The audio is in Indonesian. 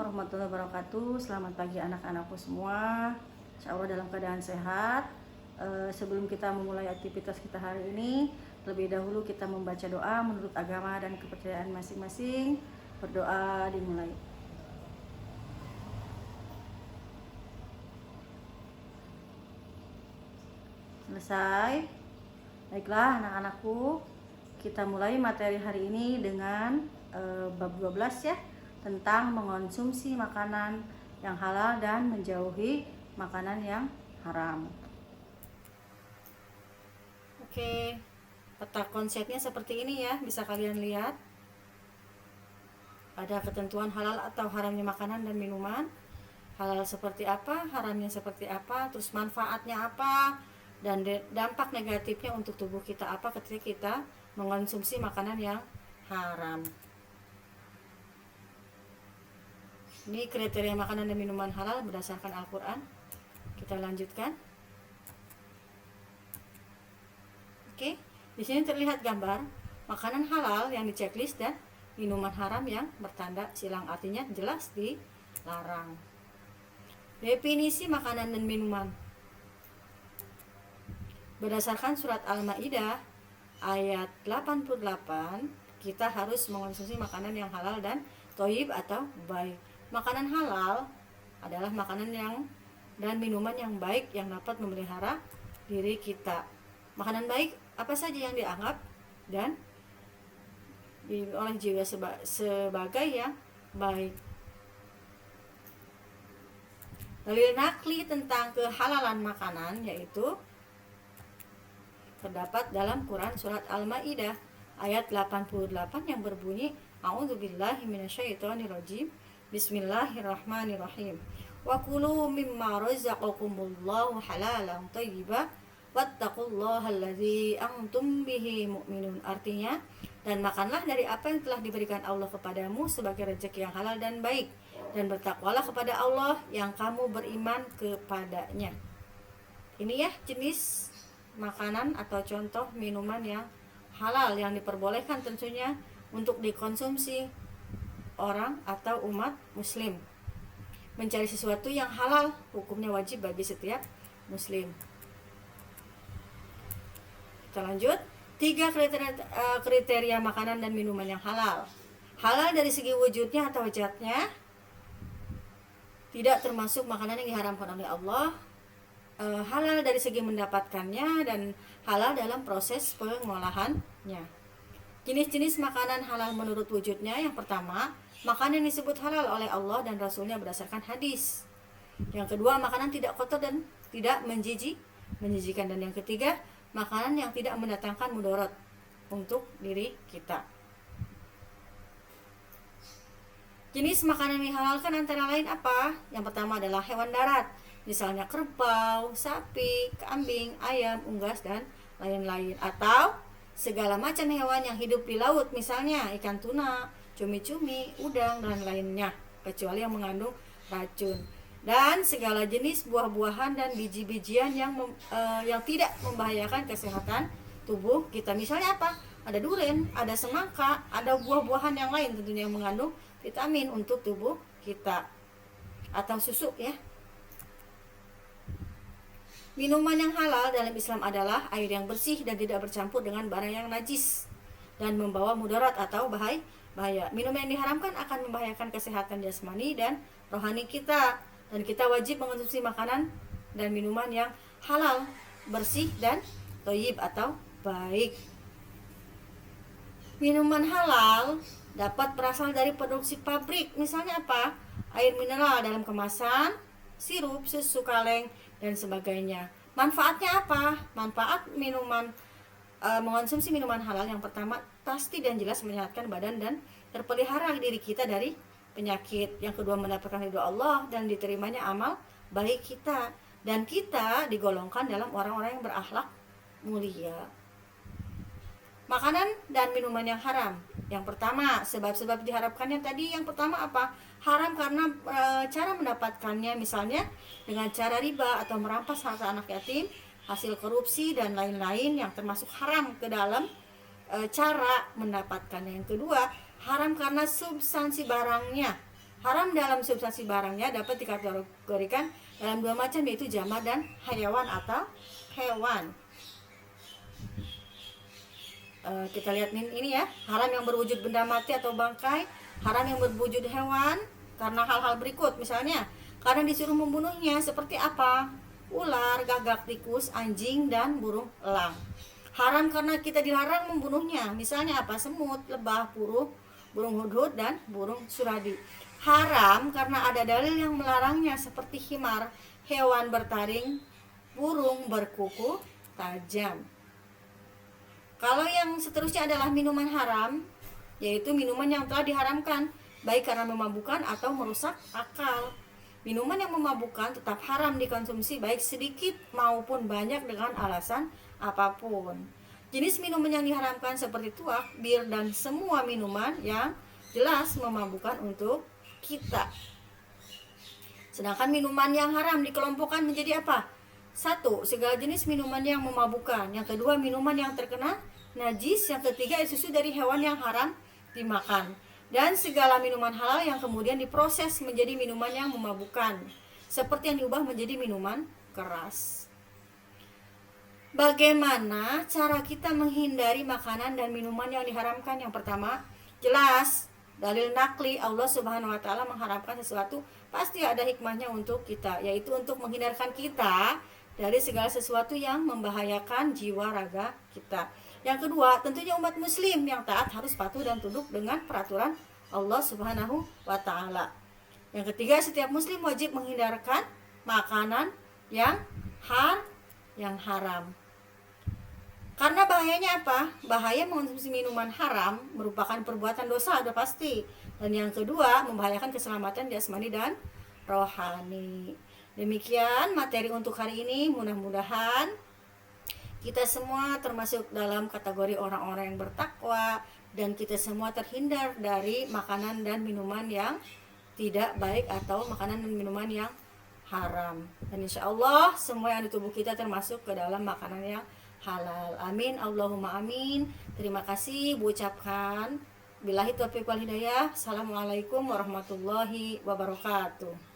warahmatullahi wabarakatuh. Selamat pagi anak-anakku semua. Insya Allah dalam keadaan sehat. Sebelum kita memulai aktivitas kita hari ini, lebih dahulu kita membaca doa menurut agama dan kepercayaan masing-masing. Berdoa dimulai. Selesai. Baiklah anak-anakku, kita mulai materi hari ini dengan bab 12 ya, tentang mengonsumsi makanan yang halal dan menjauhi makanan yang haram. Oke, peta konsepnya seperti ini ya, bisa kalian lihat. Ada ketentuan halal atau haramnya makanan dan minuman. Halal seperti apa, haramnya seperti apa, terus manfaatnya apa, dan dampak negatifnya untuk tubuh kita apa ketika kita mengonsumsi makanan yang haram. Ini kriteria makanan dan minuman halal berdasarkan Al-Quran. Kita lanjutkan. Oke, di sini terlihat gambar makanan halal yang di-checklist dan minuman haram yang bertanda silang, artinya jelas dilarang. Definisi makanan dan minuman berdasarkan surat Al-Maidah ayat 88, kita harus mengonsumsi makanan yang halal dan thayyib atau baik. Makanan halal adalah makanan yang dan minuman yang baik yang dapat memelihara diri kita. Makanan baik apa saja yang dianggap dan oleh jiwa sebagai yang baik. Dalil nakli tentang kehalalan makanan yaitu terdapat dalam Quran surat Al-Maidah ayat 88 yang berbunyi, A'udzubillahi minasyaitonirrajim. Bismillahirrahmanirrahim. Wa kulu mimma razaqakumullahu halalan thayyiban wattaqullaha allazi antum bihi mu'minun. Artinya, dan makanlah dari apa yang telah diberikan Allah kepadamu sebagai rezeki yang halal dan baik, dan bertakwalah kepada Allah yang kamu beriman kepadanya. Ini ya jenis makanan atau contoh minuman yang halal yang diperbolehkan tentunya untuk dikonsumsi orang atau umat muslim. Mencari sesuatu yang halal hukumnya wajib bagi setiap muslim. Kita lanjut. 3 kriteria makanan dan minuman yang halal. Halal dari segi wujudnya atau zatnya, tidak termasuk makanan yang diharamkan oleh Allah. Halal dari segi mendapatkannya dan halal dalam proses pengolahannya. Jenis-jenis makanan halal menurut wujudnya, yang pertama, makanan yang disebut halal oleh Allah dan Rasulnya berdasarkan hadis. Yang kedua, makanan tidak kotor dan tidak menjijikan. Dan yang ketiga, makanan yang tidak mendatangkan mudarat untuk diri kita. Jenis makanan yang dihalalkan antara lain apa? Yang pertama adalah hewan darat, misalnya kerbau, sapi, kambing, ayam, unggas, dan lain-lain. Atau segala macam hewan yang hidup di laut, misalnya ikan tuna, cumi-cumi, udang, dan lainnya, kecuali yang mengandung racun. Dan segala jenis buah-buahan dan biji-bijian yang tidak membahayakan kesehatan tubuh kita. Misalnya apa? Ada durian, ada semangka, ada buah-buahan yang lain tentunya yang mengandung vitamin untuk tubuh kita. Atau susu ya. Minuman yang halal dalam Islam adalah air yang bersih dan tidak bercampur dengan barang yang najis dan membawa mudarat atau bahaya. Minuman yang diharamkan akan membahayakan kesehatan jasmani dan rohani kita, dan kita wajib mengonsumsi makanan dan minuman yang halal, bersih, dan thayyib atau baik. Minuman halal dapat berasal dari produksi pabrik, misalnya apa? Air mineral dalam kemasan, sirup, susu kaleng, dan sebagainya. Manfaatnya apa? Manfaat mengonsumsi minuman halal, yang pertama, pasti dan jelas menyehatkan badan dan terpelihara diri kita dari penyakit. Yang kedua, mendapatkan ridho Allah dan diterimanya amal baik kita, dan kita digolongkan dalam orang-orang yang berakhlak mulia. Makanan dan minuman yang haram. Yang pertama, sebab-sebab diharapkannya tadi, yang pertama apa? Haram karena cara mendapatkannya, misalnya dengan cara riba atau merampas harta anak yatim, hasil korupsi, dan lain-lain yang termasuk haram ke dalam cara mendapatkannya. Yang kedua, haram karena substansi barangnya. Haram dalam substansi barangnya dapat dikategorikan dalam dua macam, yaitu jamad dan hayawan atau hewan. Kita lihat ini ya, haram yang berwujud benda mati atau bangkai, haram yang berwujud hewan karena hal-hal berikut. Misalnya, karena disuruh membunuhnya, seperti apa? Ular, gagak, tikus, anjing, dan burung elang. Haram karena kita dilarang membunuhnya. Misalnya apa? Semut, lebah, burung hudhud, dan burung suradi. Haram karena ada dalil yang melarangnya, seperti himar, hewan bertaring, burung berkuku tajam. Kalau yang seterusnya adalah minuman haram, yaitu minuman yang telah diharamkan, baik karena memabukkan atau merusak akal. Minuman yang memabukkan tetap haram dikonsumsi baik sedikit maupun banyak dengan alasan apapun. Jenis minuman yang diharamkan seperti tuak, bir, dan semua minuman yang jelas memabukkan untuk kita. Sedangkan minuman yang haram dikelompokkan menjadi apa? 1. Segala jenis minuman yang memabukkan. Yang kedua, minuman yang terkena najis. Yang ketiga, susu dari hewan yang haram dimakan. Dan segala minuman halal yang kemudian diproses menjadi minuman yang memabukkan, seperti yang diubah menjadi minuman keras. Bagaimana cara kita menghindari makanan dan minuman yang diharamkan? Yang pertama, jelas dalil nakli, Allah Subhanahu wa taala mengharamkan sesuatu pasti ada hikmahnya untuk kita, yaitu untuk menghindarkan kita dari segala sesuatu yang membahayakan jiwa raga kita. Yang kedua, tentunya umat muslim yang taat harus patuh dan tunduk dengan peraturan Allah Subhanahu wa taala. Yang ketiga, setiap muslim wajib menghindarkan makanan yang haram. Karena bahayanya apa? Bahaya mengonsumsi minuman haram merupakan perbuatan dosa, sudah pasti. Dan yang kedua, membahayakan keselamatan jasmani dan rohani. Demikian materi untuk hari ini. Mudah-mudahan kita semua termasuk dalam kategori orang-orang yang bertakwa, dan kita semua terhindar dari makanan dan minuman yang tidak baik atau makanan dan minuman yang haram. Dan insya Allah semua yang di tubuh kita termasuk ke dalam makanan yang halal. Amin, Allahumma amin. Terima kasih Bu ucapkan. Billahi taufiq wal hidayah. Assalamualaikum warahmatullahi wabarakatuh.